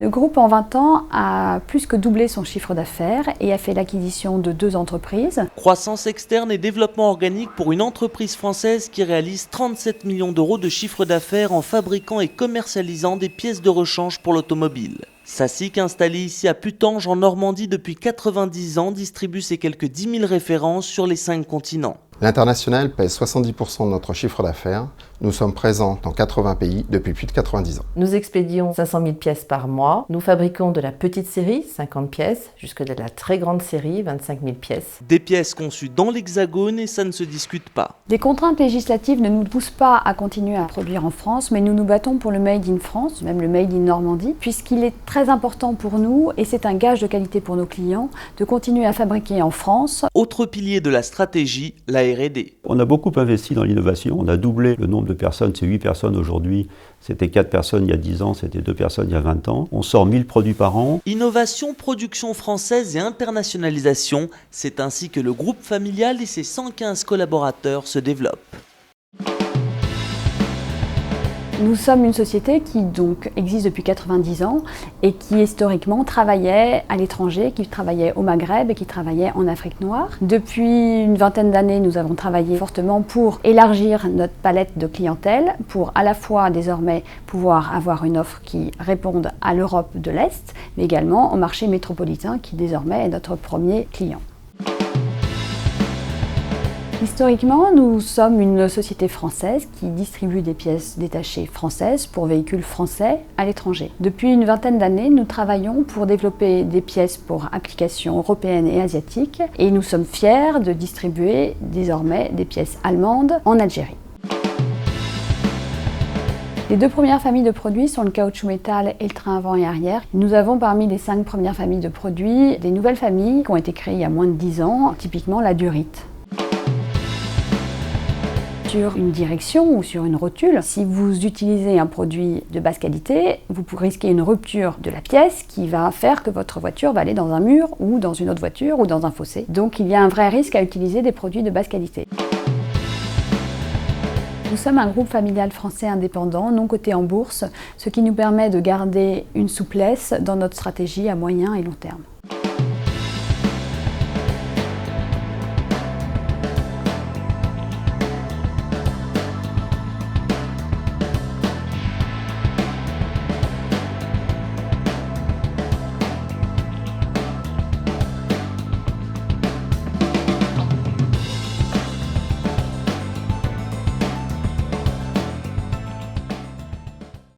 Le groupe en 20 ans a plus que doublé son chiffre d'affaires et a fait l'acquisition de 2 entreprises. Croissance externe et développement organique pour une entreprise française qui réalise 37 millions d'euros de chiffre d'affaires en fabriquant et commercialisant des pièces de rechange pour l'automobile. Sacyc, installé ici à Putange en Normandie depuis 90 ans, distribue ses quelques 10 000 références sur les 5 continents. L'international pèse 70% de notre chiffre d'affaires. Nous sommes présents dans 80 pays depuis plus de 90 ans. Nous expédions 500 000 pièces par mois. Nous fabriquons de la petite série, 50 pièces, jusque de la très grande série, 25 000 pièces. Des pièces conçues dans l'Hexagone et ça ne se discute pas. Des contraintes législatives ne nous poussent pas à continuer à produire en France, mais nous nous battons pour le Made in France, même le Made in Normandie, puisqu'il est très important pour nous, et c'est un gage de qualité pour nos clients, de continuer à fabriquer en France. Autre pilier de la stratégie, la R&D. On a beaucoup investi dans l'innovation, on a doublé le nombre de personnes, c'est 8 personnes aujourd'hui, c'était 4 personnes il y a 10 ans, c'était 2 personnes il y a 20 ans. On sort 1000 produits par an. Innovation, production française et internationalisation, c'est ainsi que le groupe familial et ses 115 collaborateurs se développent. Nous sommes une société qui donc existe depuis 90 ans et qui historiquement travaillait à l'étranger, qui travaillait au Maghreb et qui travaillait en Afrique noire. Depuis une vingtaine d'années, nous avons travaillé fortement pour élargir notre palette de clientèle, pour à la fois désormais pouvoir avoir une offre qui réponde à l'Europe de l'Est, mais également au marché métropolitain qui désormais est notre premier client. Historiquement, nous sommes une société française qui distribue des pièces détachées françaises pour véhicules français à l'étranger. Depuis une vingtaine d'années, nous travaillons pour développer des pièces pour applications européennes et asiatiques et nous sommes fiers de distribuer désormais des pièces allemandes en Algérie. Les 2 premières familles de produits sont le caoutchouc métal et le train avant et arrière. Nous avons parmi les 5 premières familles de produits des nouvelles familles qui ont été créées il y a moins de 10 ans, typiquement la durite. Sur une direction ou sur une rotule, si vous utilisez un produit de basse qualité, vous risquez une rupture de la pièce qui va faire que votre voiture va aller dans un mur ou dans une autre voiture ou dans un fossé. Donc il y a un vrai risque à utiliser des produits de basse qualité. Nous sommes un groupe familial français indépendant, non coté en bourse, ce qui nous permet de garder une souplesse dans notre stratégie à moyen et long terme.